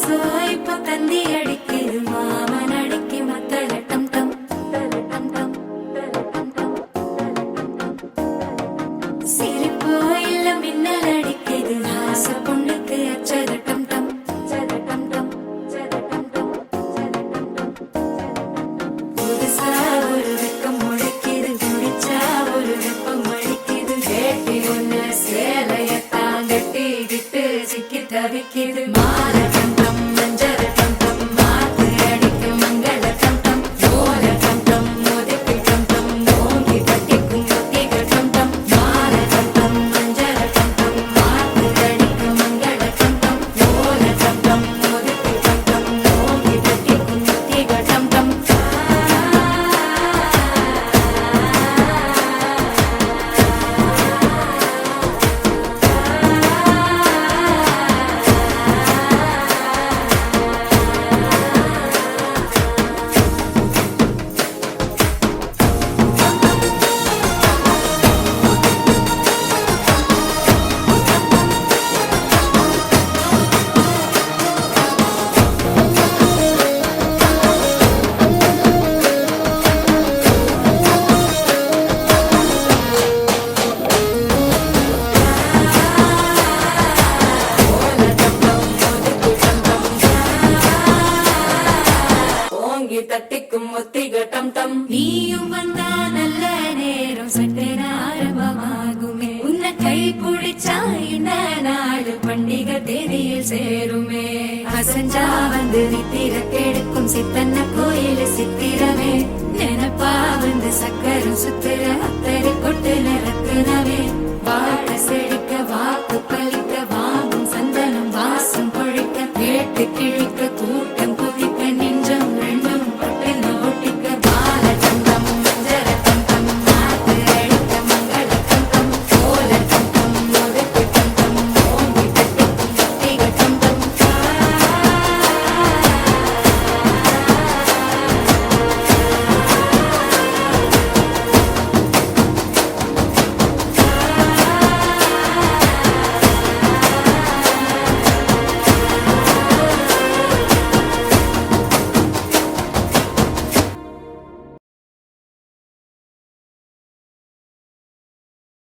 இப்ப தந்தி அடிக்குது மாமன் அடிக்கு மத்தள டம் டம் டம் டம் சிரிப்போ இல்ல மின்னல் அடிக்குது ஆசை பொண்ணுக்கு அச்சத டம் டம் டம் டம் புதுசா ஒரு வெக்கம் முளைக்குது குடிச்சா ஒரு வெப்பம் அடிக்குது வேட்டி ஒண்ணு சேலையத்தான் கட்டிக்கிட்டு சிக்கி தவிக்குது மாலை டம் டம் மஞ்சள் டம் டம் மாத்து அடிக்கு மங்கள டம் டம் ஓல டம் டம் மோதிக்கு டம் டம் ஓங்கி தட்டிக்கும் ஒத்திக டம் டம் மாலை டம் டம் மஞ்சள் டம் டம் மாத்து அடிக்கு மங்கள டம் டம் ஓல டம் டம் மோதிக்கு டம் டம் ஓங்கி தட்டிக்கும் ஒத்திக டம் டம் ஓங்கி தட்டிக்கும் ஒத்திக டம் டம் நீயும் வந்தா நல்ல நேரம் சட்டென ஆரம்பமாகுமே உன்னை கை பிடிச்சா இந்த நாடு பண்டிகை தேதியில் சேருமே அசஞ்சா வந்து நித்திர கெடுக்கும் சித்தன்ன கோயில் சித்திரமே நினப்பா வந்து சக்கரம் சுத்துற அத்தரை கொட்டுல ரத்தினமே வாழ செழிக்க வாக்கு பலிக்க